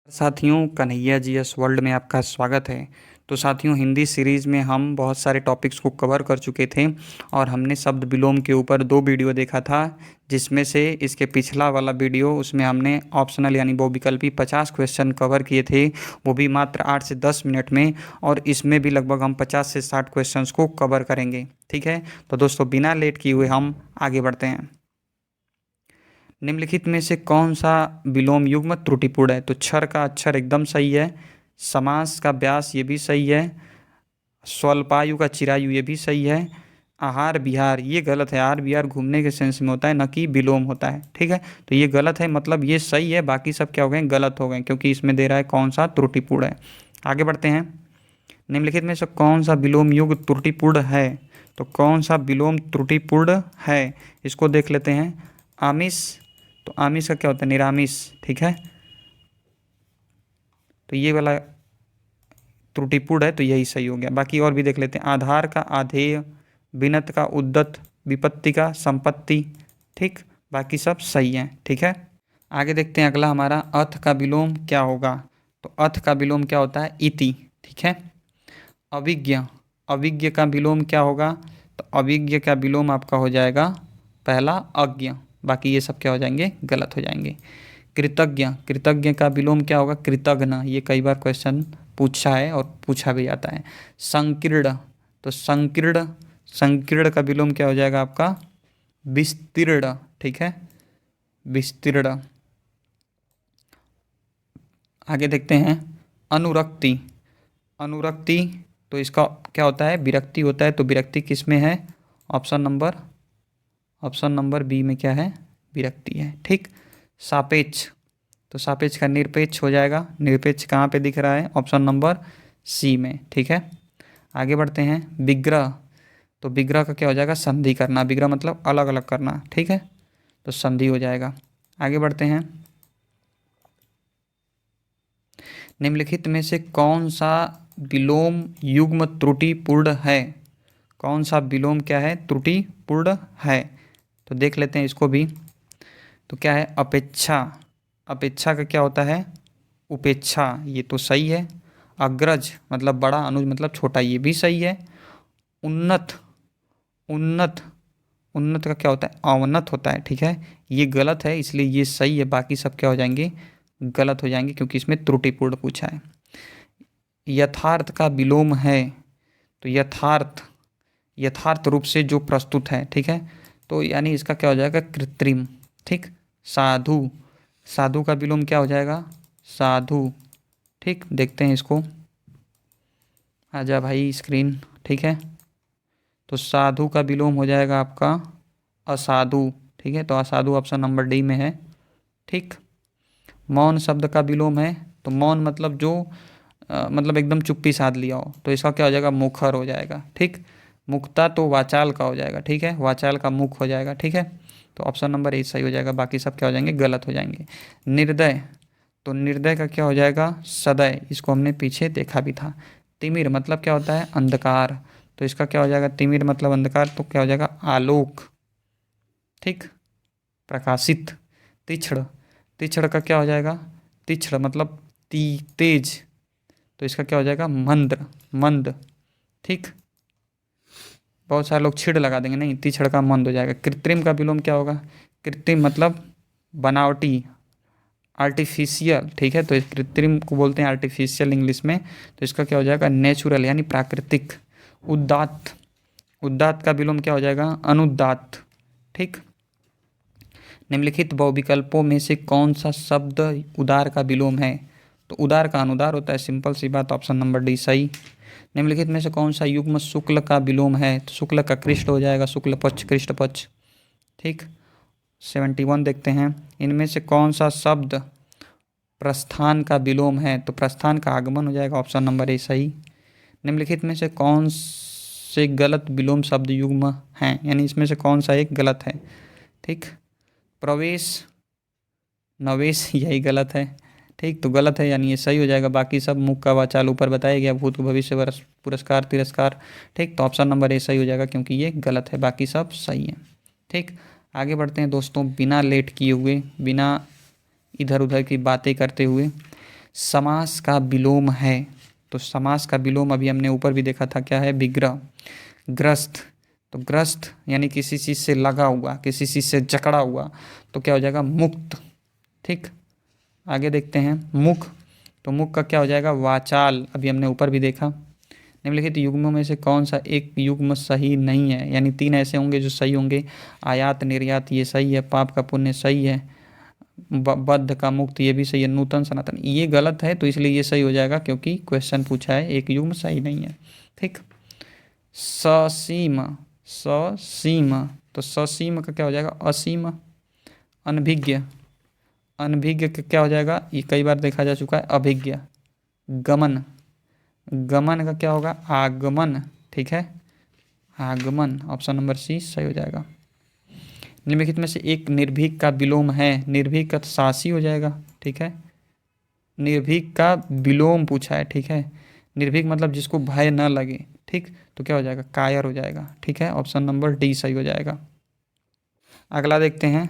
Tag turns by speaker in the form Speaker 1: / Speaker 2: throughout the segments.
Speaker 1: साथियों, Kanhaiya GS world में आपका स्वागत है। तो साथियों, हिंदी सीरीज़ में हम बहुत सारे टॉपिक्स को कवर कर चुके थे और हमने शब्द विलोम के ऊपर 2 वीडियो देखा था, जिसमें से इसके पिछला वाला वीडियो उसमें हमने ऑप्शनल यानी बहुविकल्पी 50 क्वेश्चन कवर किए थे, वो भी मात्र 8 से 10 मिनट में। और इसमें भी लगभग हम 50 से 60 क्वेश्चंस को कवर करेंगे। ठीक है, तो दोस्तों बिना लेट किए हुए हम आगे बढ़ते हैं। निम्नलिखित में से कौन सा विलोम युग्म त्रुटिपूर्ण है? तो क्षर का अक्षर एकदम सही है, समास का व्यास ये भी सही है, स्वल्पायु का चिरायु ये भी सही है, आहार विहार ये गलत है। आहार विहार घूमने के सेंस में होता है, न कि विलोम होता है। ठीक है, तो ये गलत है, मतलब ये सही है, बाकी सब क्या हो गए? गलत हो गए, क्योंकि इसमें दे रहा है कौन सा त्रुटिपूर्ण है। आगे बढ़ते हैं। निम्नलिखित में से कौन सा विलोम युग त्रुटिपूर्ण है? तो कौन सा विलोम त्रुटिपूर्ण है, इसको देख लेते हैं। आमिष, तो आमिष का क्या होता है? निरामिष। ठीक है, तो ये वाला त्रुटिपूर्ण है, तो यही सही हो गया। बाकी और भी देख लेते हैं। आधार का आधेय, विनत का उद्दत, विपत्ति का संपत्ति। ठीक, बाकी सब सही है। ठीक है, आगे देखते हैं। अगला हमारा अथ का विलोम क्या होगा? तो अथ का विलोम क्या होता है? इति। ठीक है, अविज्ञ, अविज्ञ का विलोम क्या होगा? तो अविज्ञ का विलोम आपका हो जाएगा पहला अज्ञ। बाकी ये सब क्या हो जाएंगे? गलत हो जाएंगे। कृतज्ञ, कृतज्ञ का विलोम क्या होगा? कृतघ्न। ये कई बार क्वेश्चन पूछा है और पूछा भी जाता है। संकीर्ण, तो संकीर्ण, संकीर्ण का विलोम क्या हो जाएगा आपका? विस्तीर्ण। ठीक है, विस्तीर्ण। आगे देखते हैं। अनुरक्ति, अनुरक्ति, तो इसका क्या होता है? विरक्ति होता है। तो विरक्ति किस में है? ऑप्शन नंबर बी में क्या है? विरक्ति है। ठीक, सापेक्ष, तो सापेक्ष का निरपेक्ष हो जाएगा। निरपेक्ष कहाँ पे दिख रहा है? ऑप्शन नंबर सी में। ठीक है, आगे बढ़ते हैं। विग्रह, तो विग्रह का क्या हो जाएगा? संधि करना। विग्रह मतलब अलग अलग करना। ठीक है, तो संधि हो जाएगा। आगे बढ़ते हैं। निम्नलिखित में से कौन सा विलोम युग्म त्रुटिपूर्ण है? कौन सा विलोम क्या है? त्रुटिपूर्ण है। तो देख लेते हैं इसको भी। तो क्या है? अपेक्षा, अपेक्षा का क्या होता है? उपेक्षा, ये तो सही है। अग्रज मतलब बड़ा, अनुज मतलब छोटा, ये भी सही है। उन्नत, उन्नत, उन्नत का क्या होता है? अवनत होता है। ठीक है, ये गलत है, इसलिए ये सही है। बाकी सब क्या हो जाएंगे? गलत हो जाएंगे, क्योंकि इसमें त्रुटिपूर्ण पूछा है। यथार्थ का विलोम है, तो यथार्थ, यथार्थ रूप से जो प्रस्तुत है। ठीक है, तो यानी इसका क्या हो जाएगा? कृत्रिम। ठीक, साधु, साधु का विलोम क्या हो जाएगा? साधु। ठीक, देखते हैं इसको। आजा भाई स्क्रीन। ठीक है, तो साधु का विलोम हो जाएगा आपका असाधु। ठीक है, तो असाधु ऑप्शन नंबर डी में है। ठीक, मौन शब्द का विलोम है, तो मौन मतलब जो मतलब एकदम चुप्पी साध लिया हो, तो इसका क्या हो जाएगा? मुखर हो जाएगा। ठीक, मुक्ता तो वाचाल का हो जाएगा। ठीक है, वाचाल का मुख हो जाएगा। ठीक है, तो ऑप्शन नंबर ए सही हो जाएगा। बाकी सब क्या हो जाएंगे? गलत हो जाएंगे। निर्दय, तो निर्दय का क्या हो जाएगा? सदय। इसको हमने पीछे देखा भी था। तिमिर मतलब क्या होता है? अंधकार, तो इसका क्या हो जाएगा? तिमिर मतलब अंधकार, तो क्या हो जाएगा? आलोक। ठीक, प्रकाशित। तीक्ष्ण, तीक्ष्ण का क्या हो जाएगा? तीक्ष्ण मतलब तेज, तो इसका क्या हो जाएगा? मंद, मंद। ठीक, बहुत सारे लोग छिड़ लगा देंगे, नहीं, तीक्ष्ण का मंद हो जाएगा। कृत्रिम का विलोम क्या होगा? कृत्रिम मतलब बनावटी, आर्टिफिशियल। ठीक है, तो इस कृत्रिम को बोलते हैं आर्टिफिशियल इंग्लिश में, तो इसका क्या हो जाएगा? नेचुरल यानी प्राकृतिक। उदात्त, उदात्त का विलोम क्या हो जाएगा? अनुदात्त। ठीक, निम्नलिखित बहुविकल्पों में से कौन सा शब्द उदार का विलोम है? तो उदार का अनुदार होता है, सिंपल सी बात, ऑप्शन नंबर डी सही। निम्नलिखित में से कौन सा युग्म शुक्ल का विलोम है? तो शुक्ल का कृष्ण हो जाएगा, शुक्ल पक्ष, कृष्ण पक्ष। ठीक, 71 देखते हैं। इनमें से कौन सा शब्द प्रस्थान का विलोम है? तो प्रस्थान का आगमन हो जाएगा, ऑप्शन नंबर ए सही। निम्नलिखित में से कौन से गलत विलोम शब्द युग्म हैं, यानी इसमें से कौन सा एक गलत है? ठीक, प्रवेश, नवेश यही गलत है। ठीक, तो गलत है, यानी ये सही हो जाएगा। बाकी सब मुख का वाचाल ऊपर बताया गया, भूत भविष्य पुरस्कार तिरस्कार। ठीक, तो ऑप्शन नंबर ए सही हो जाएगा, क्योंकि ये गलत है। बाकी सब सही है। ठीक, आगे बढ़ते हैं दोस्तों, बिना लेट किए हुए, बिना इधर उधर की बातें करते हुए। समास का विलोम है। तो समास का विलोम अभी हमने ऊपर भी देखा था, क्या है? विग्रह। ग्रस्त, तो ग्रस्त यानी किसी चीज़ से लगा हुआ, किसी चीज़ से जकड़ा हुआ, तो क्या हो जाएगा? मुक्त। ठीक, आगे देखते हैं। मुख, तो मुख का क्या हो जाएगा? वाचाल। अभी हमने ऊपर भी देखा। निम्नलिखित युग्मों में से कौन सा एक युग्म सही नहीं है? यानी 3 ऐसे होंगे जो सही होंगे। आयात निर्यात ये सही है, पाप का पुण्य सही है, बद्ध का मुक्त ये भी सही है, नूतन सनातन ये गलत है, तो इसलिए ये सही हो जाएगा क्योंकि क्वेश्चन पूछा है, एक युग्म सही नहीं है। ठीक, ससीम, ससीम, तो ससीम का क्या हो जाएगा? असीम। अनभिज्ञ, अनभिज्ञ का क्या हो जाएगा? ये कई बार देखा जा चुका है, अभिज्ञ। गमन, गमन का क्या होगा? आगमन। ठीक है, आगमन, ऑप्शन नंबर सी सही हो जाएगा। निम्नलिखित में से एक निर्भीक का विलोम है। निर्भीक का तो सासी हो जाएगा। ठीक है, निर्भीक का विलोम पूछा है। ठीक है, निर्भीक मतलब जिसको भय न लगे। ठीक, तो क्या हो जाएगा? कायर हो जाएगा। ठीक है, ऑप्शन नंबर डी सही हो जाएगा। अगला देखते हैं।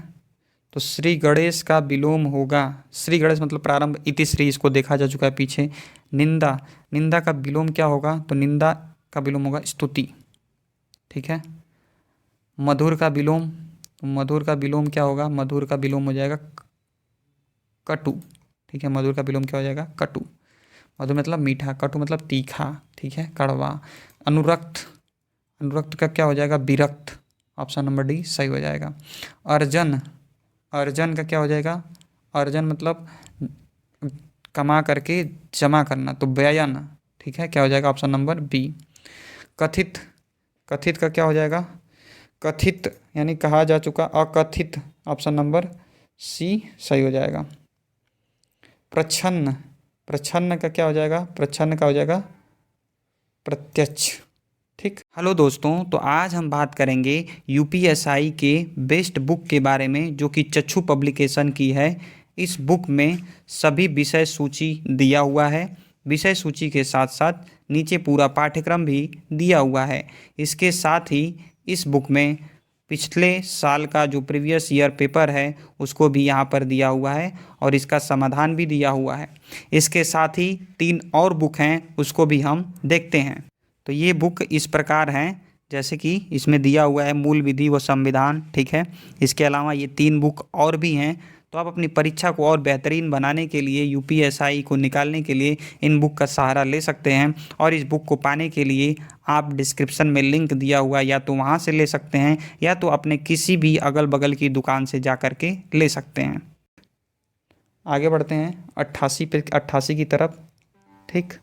Speaker 1: तो श्री गणेश का विलोम होगा। श्री गणेश मतलब प्रारंभ, इति श्री, इसको देखा जा चुका है पीछे। निंदा, निंदा का विलोम क्या होगा? तो निंदा का विलोम होगा स्तुति। ठीक है, मधुर का विलोम, मधुर का विलोम क्या होगा? मधुर का विलोम हो जाएगा कटु। ठीक है, मधुर का विलोम क्या हो जाएगा? कटु। मधुर मतलब मीठा, कटु मतलब तीखा। ठीक है, कड़वा। अनुरक्त, अनुरक्त का क्या हो जाएगा? विरक्त। ऑप्शन नंबर डी सही हो जाएगा। अर्जन, अर्जन का क्या हो जाएगा? अर्जन मतलब कमा करके जमा करना, तो व्ययन। ठीक है, क्या हो जाएगा? Option number B. कथित, कथित का क्या हो जाएगा? कथित यानी कहा जा चुका, अकथित। ऑप्शन नंबर सी सही हो जाएगा। प्रच्छन्न, प्रच्छन्न का क्या हो जाएगा? प्रच्छन्न का हो जाएगा प्रत्यक्ष। ठीक, हेलो दोस्तों, तो आज हम बात करेंगे यूपीएसआई के बेस्ट बुक के बारे में, जो कि चक्षु पब्लिकेशन की है। इस बुक में सभी विषय सूची दिया हुआ है। विषय सूची के साथ साथ नीचे पूरा पाठ्यक्रम भी दिया हुआ है। इसके साथ ही इस बुक में पिछले साल का जो प्रीवियस ईयर पेपर है उसको भी यहाँ पर दिया हुआ है और इसका समाधान भी दिया हुआ है। इसके साथ ही 3 और बुक हैं, उसको भी हम देखते हैं। तो ये बुक इस प्रकार हैं, जैसे कि इसमें दिया हुआ है मूल विधि व संविधान। ठीक है, इसके अलावा ये 3 बुक और भी हैं। तो आप अपनी परीक्षा को और बेहतरीन बनाने के लिए, यूपीएसआई को निकालने के लिए इन बुक का सहारा ले सकते हैं। और इस बुक को पाने के लिए आप डिस्क्रिप्शन में लिंक दिया हुआ या तो वहाँ से ले सकते हैं या तो अपने किसी भी अगल बगल की दुकान से जा कर के ले सकते हैं। आगे बढ़ते हैं 88 की तरफ। ठीक,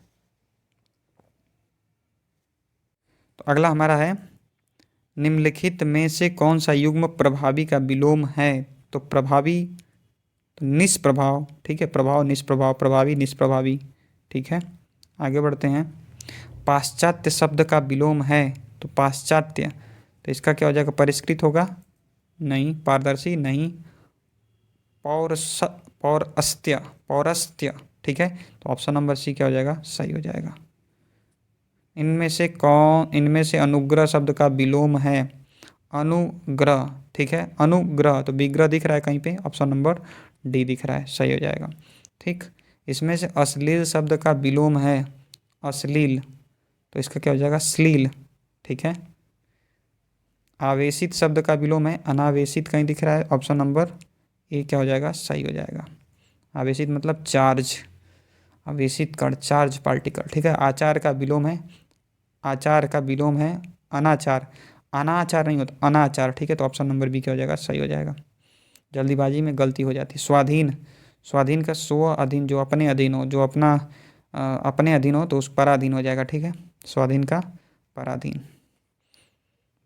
Speaker 1: तो अगला हमारा है, निम्नलिखित में से कौन सा युग्म प्रभावी का विलोम है? तो प्रभावी, तो निष्प्रभाव। ठीक है, प्रभाव निष्प्रभाव, प्रभावी निष्प्रभावी। ठीक है, आगे बढ़ते हैं। पाश्चात्य शब्द का विलोम है। तो पाश्चात्य, तो इसका क्या हो जाएगा? परिष्कृत होगा? नहीं। पारदर्शी? नहीं। पौरस्त्य, पौरस्त्य। ठीक है, तो ऑप्शन नंबर सी क्या हो जाएगा? सही हो जाएगा। इनमें से अनुग्रह शब्द का विलोम है? अनुग्रह। ठीक है, अनुग्रह, तो विग्रह दिख रहा है कहीं पे? ऑप्शन नंबर डी दिख रहा है, सही हो जाएगा। ठीक, इसमें से अश्लील शब्द का विलोम है? अश्लील, तो इसका क्या हो जाएगा? श्लील। ठीक है, आवेशित शब्द का विलोम है? अनावेशित कहीं दिख रहा है? ऑप्शन नंबर ए क्या हो जाएगा? सही हो जाएगा। आवेशित मतलब चार्ज, आवेशित कण, चार्ज पार्टिकल। ठीक है, आचार का विलोम है? आचार का विलोम है अनाचार, अनाचार नहीं होता, अनाचार। ठीक है, तो ऑप्शन नंबर बी क्या हो जाएगा? सही हो जाएगा। जल्दीबाजी में गलती हो जाती है। स्वाधीन, स्वाधीन का स्व अधीन, जो अपने अधीन हो, जो अपना अपने अधीन हो तो उस पराधीन हो जाएगा। ठीक है, स्वाधीन का पराधीन।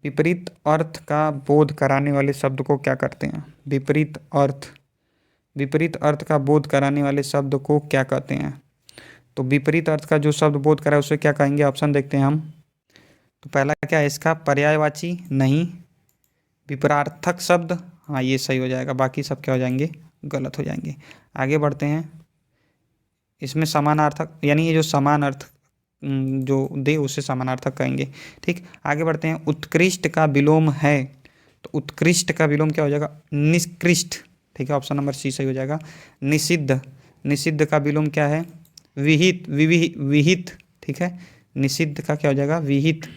Speaker 1: विपरीत अर्थ का बोध कराने वाले शब्द को क्या कहते हैं? विपरीत अर्थ, विपरीत अर्थ का बोध कराने वाले शब्द को क्या कहते हैं? तो विपरीत अर्थ का जो शब्द बोध करा है उसे क्या कहेंगे? ऑप्शन देखते हैं हम। तो पहला क्या है इसका? पर्यायवाची? नहीं। विपरार्थक शब्द? हाँ, ये सही हो जाएगा। बाकी सब क्या हो जाएंगे? गलत हो जाएंगे। आगे बढ़ते हैं। इसमें समानार्थक, यानी ये जो समान अर्थ जो दे उसे समानार्थक कहेंगे। ठीक, आगे बढ़ते हैं। उत्कृष्ट का विलोम है? तो उत्कृष्ट का विलोम क्या हो जाएगा? निष्कृष्ट। ठीक है, ऑप्शन नंबर सी सही हो जाएगा। निषिद्ध, निषिद्ध का विलोम क्या है? विहित, विहित, ठीक है। निषिद्ध का क्या हो जाएगा? विहित।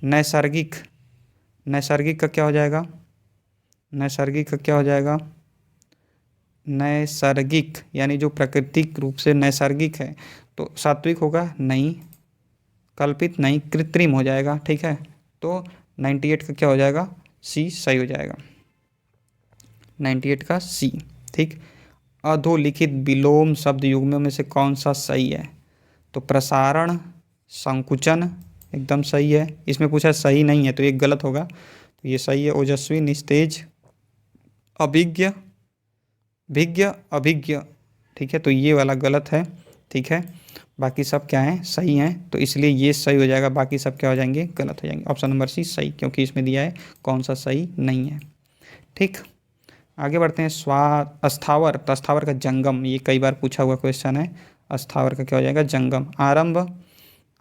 Speaker 1: नैसर्गिक, नैसर्गिक का क्या हो जाएगा? नैसर्गिक का क्या हो जाएगा? नैसर्गिक, यानी जो प्राकृतिक रूप से नैसर्गिक है, तो सात्विक होगा? नहीं। कल्पित नहीं, कृत्रिम हो जाएगा, ठीक है। तो 98 का क्या हो जाएगा? सी सही हो जाएगा, 98 का सी, ठीक। अधोलिखित विलोम शब्द युग्मों में से कौन सा सही है? तो प्रसारण, संकुचन एकदम सही है। इसमें पूछा सही नहीं है तो एक गलत होगा, तो ये सही है। ओजस्वी, निस्तेज, अभिज्ञ, भिज्ञ, अभिज्ञ, ठीक है, तो ये वाला गलत है, ठीक है। बाकी सब क्या हैं? सही हैं, तो इसलिए ये सही हो जाएगा, बाकी सब क्या हो जाएंगे? गलत हो जाएंगे। ऑप्शन नंबर सी सही, क्योंकि इसमें दिया है कौन सा सही नहीं है, ठीक। आगे बढ़ते हैं। अस्थावर, तो अस्थावर का जंगम, ये कई बार पूछा हुआ क्वेश्चन है। अस्थावर का क्या हो जाएगा? जंगम। आरंभ,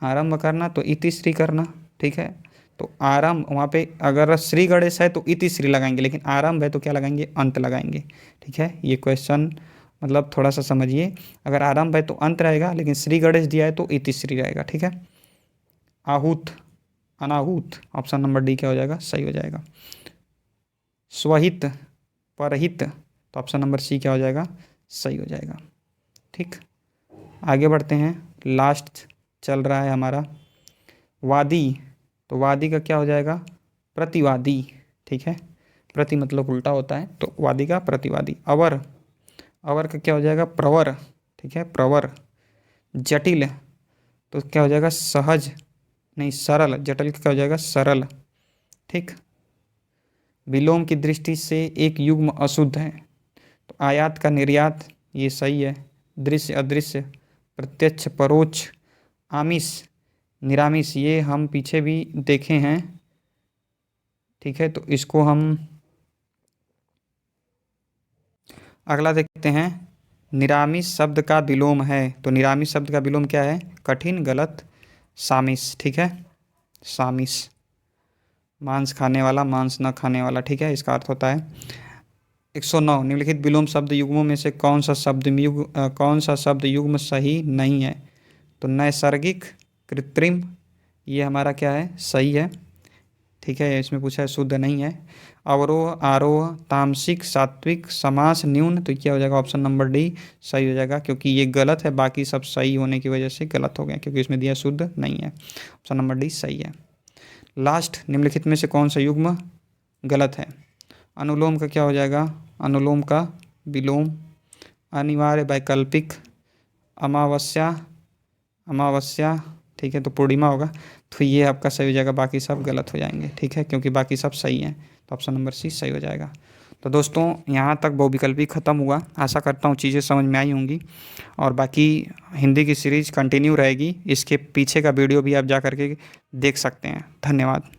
Speaker 1: आरंभ करना तो इति श्री करना, ठीक है। तो आरंभ, वहाँ पे अगर श्री गणेश है तो इति श्री लगाएंगे, लेकिन आरंभ है तो क्या लगाएंगे? अंत लगाएंगे, ठीक है। ये क्वेश्चन मतलब थोड़ा सा समझिए, अगर आरंभ है तो अंत रहेगा, लेकिन श्री गणेश दिया है तो इति श्री रहेगा, ठीक है। आहूत, अनाहूत, ऑप्शन नंबर डी क्या हो जाएगा? सही हो जाएगा। स्वहित, परहित, तो ऑप्शन नंबर सी क्या हो जाएगा? सही हो जाएगा, ठीक। आगे बढ़ते हैं, लास्ट चल रहा है हमारा वादी, तो वादी का क्या हो जाएगा? प्रतिवादी, ठीक है। प्रति मतलब उल्टा होता है, तो वादी का प्रतिवादी। अवर, अवर का क्या हो जाएगा? प्रवर, ठीक है, प्रवर। जटिल, तो क्या हो जाएगा? सहज, नहीं सरल, जटिल का क्या हो जाएगा? सरल, ठीक। विलोम की दृष्टि से एक युग्म अशुद्ध है, तो आयात का निर्यात, ये सही है। दृश्य, अदृश्य, प्रत्यक्ष, परोक्ष, आमिष, निरामिष, ये हम पीछे भी देखे हैं, ठीक है। तो इसको हम अगला देखते हैं। निरामिष शब्द का विलोम है, तो निरामिष शब्द का विलोम क्या है? कठिन, गलत, सामिष, ठीक है। सामिष, मांस खाने वाला, मांस न खाने वाला, ठीक है, इसका अर्थ होता है। 109, निम्नलिखित विलोम शब्द युग्मों में से कौन सा शब्द युग्म सही नहीं है? तो नैसर्गिक, कृत्रिम, ये हमारा क्या है? सही है, ठीक है। इसमें पूछा है शुद्ध नहीं है। अवरोह, आरोह, तामसिक, सात्विक, समास, न्यून, तो क्या हो जाएगा? ऑप्शन नंबर डी सही हो जाएगा, क्योंकि ये गलत है, बाकी सब सही होने की वजह से गलत हो गया, क्योंकि इसमें दिया शुद्ध नहीं है। ऑप्शन नंबर डी सही है। लास्ट, निम्नलिखित में से कौन सा युग्म गलत है? अनुलोम का क्या हो जाएगा? अनुलोम का विलोम। अनिवार्य, वैकल्पिक, अमावस्या, अमावस्या, ठीक है, तो पूर्णिमा होगा, तो ये आपका सही हो जाएगा, बाकी सब गलत हो जाएंगे, ठीक है, क्योंकि बाकी सब सही हैं, तो ऑप्शन नंबर सी सही हो जाएगा। तो दोस्तों यहाँ तक बहुविकल्पी ख़त्म हुआ, आशा करता हूँ चीज़ें समझ में आई होंगी, और बाकी हिंदी की सीरीज़ कंटिन्यू रहेगी, इसके पीछे का वीडियो भी आप जा करके देख सकते हैं। धन्यवाद।